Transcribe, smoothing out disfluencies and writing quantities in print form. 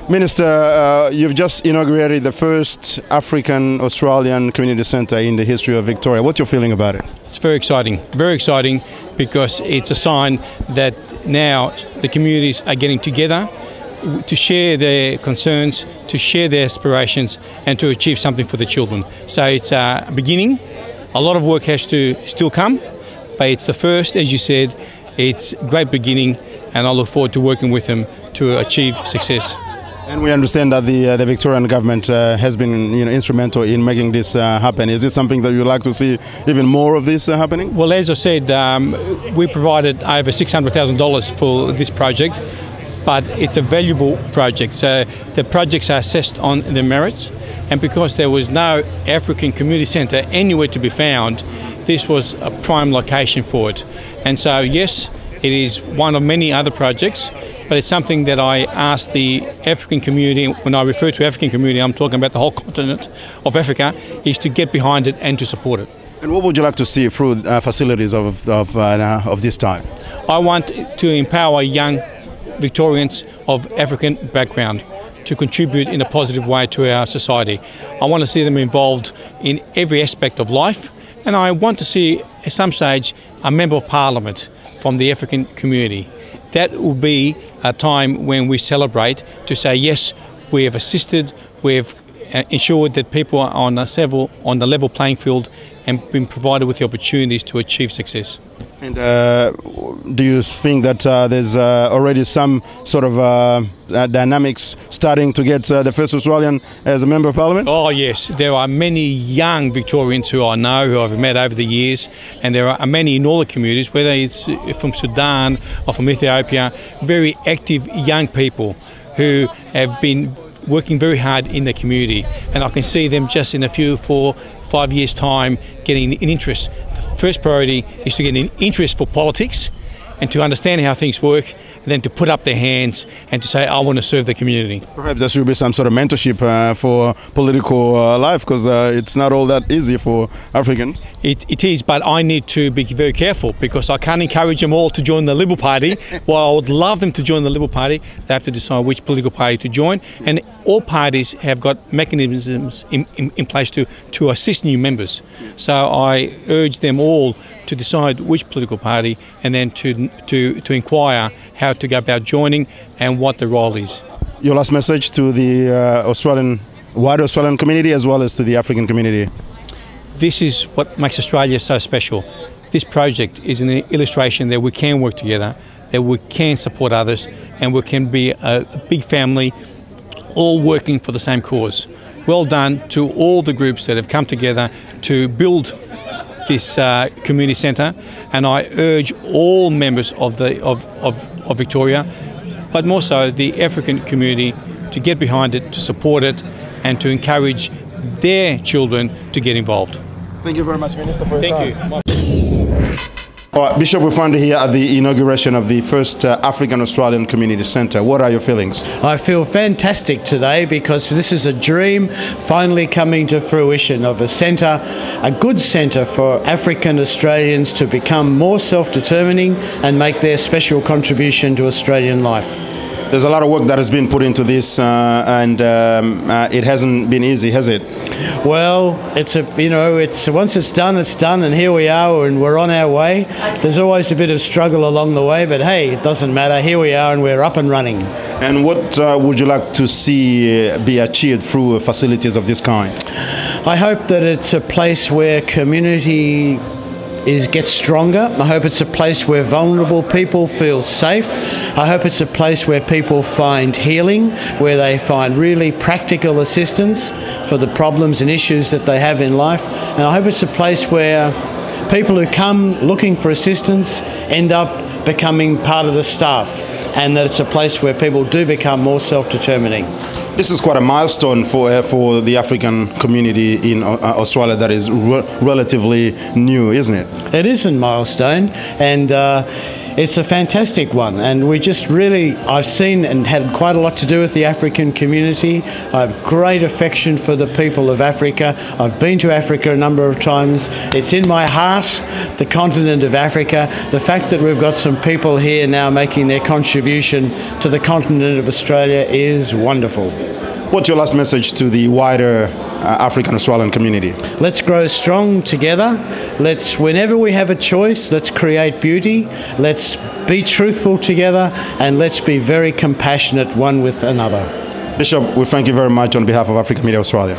Minister, you've just inaugurated the first African-Australian community centre in the history of Victoria. What's your feeling about it? It's very exciting because it's a sign that now the communities are getting together to share their concerns, to share their aspirations and to achieve something for the children. So it's a beginning. A lot of work has to still come, but it's the first, as you said. It's a great beginning and I look forward to working with them to achieve success. And we understand that the Victorian government has been instrumental in making this happen. Is it something that you'd like to see even more of this happening? Well, as I said, we provided over $600,000 for this project, but it's a valuable project. So the projects are assessed on their merits, and because there was no African community centre anywhere to be found, this was a prime location for it. And so yes, it is one of many other projects, but it's something that I asked the African community. When I refer to African community, I'm talking about the whole continent of Africa, is to get behind it and to support it. And what would you like to see through facilities of this type? I want to empower young Victorians of African background to contribute in a positive way to our society. I want to see them involved in every aspect of life, and I want to see at some stage a Member of Parliament from the African community. That will be a time when we celebrate to say, yes, we have assisted, we have ensured that people are on the level playing field and been provided with the opportunities to achieve success. And do you think that there's already some sort of dynamics starting to get the first Australian as a Member of Parliament? Oh yes, there are many young Victorians who I know, who I've met over the years, and there are many in all the communities, whether it's from Sudan or from Ethiopia, very active young people who have been working very hard in the community, and I can see them just in a few 4-5 years' time getting an interest. The first priority is to get an interest for politics and to understand how things work, and then to put up their hands and to say, I want to serve the community. Perhaps there should be some sort of mentorship for political life, because it's not all that easy for Africans. It is, but I need to be very careful because I can't encourage them all to join the Liberal Party. While I would love them to join the Liberal Party, they have to decide which political party to join, and all parties have got mechanisms in place to assist new members. So I urge them all to decide which political party and then to inquire how to go about joining and what the role is. Your last message to the wider Australian community as well as to the African community? This is what makes Australia so special. This project is an illustration that we can work together, that we can support others, and we can be a big family all working for the same cause. Well done to all the groups that have come together to build this community centre, and I urge all members of Victoria, but more so the African community, to get behind it, to support it, and to encourage their children to get involved. Thank you very much, Minister, for your time. Thank you. All right, Bishop, we found you here at the inauguration of the first African-Australian Community Centre. What are your feelings? I feel fantastic today because this is a dream finally coming to fruition of a centre, a good centre for African Australians to become more self-determining and make their special contribution to Australian life. There's a lot of work that has been put into this, and it hasn't been easy, has it? Well, it's once it's done, and here we are, and we're on our way. There's always a bit of struggle along the way, but hey, it doesn't matter. Here we are, and we're up and running. And what would you like to see be achieved through facilities of this kind? I hope that it's a place where community gets stronger. I hope it's a place where vulnerable people feel safe. I hope it's a place where people find healing, where they find really practical assistance for the problems and issues that they have in life. And I hope it's a place where people who come looking for assistance end up becoming part of the staff, and that it's a place where people do become more self-determining. This is quite a milestone for the African community in Australia that is relatively new, isn't it? It is a milestone, and It's a fantastic one, and we just really, I've seen and had quite a lot to do with the African community. I have great affection for the people of Africa. I've been to Africa a number of times. It's in my heart, the continent of Africa. The fact that we've got some people here now making their contribution to the continent of Australia is wonderful. What's your last message to the wider African Australian community? Let's grow strong together. Whenever we have a choice, let's create beauty. Let's be truthful together, and let's be very compassionate one with another. Bishop, we thank you very much on behalf of Africa Media Australia.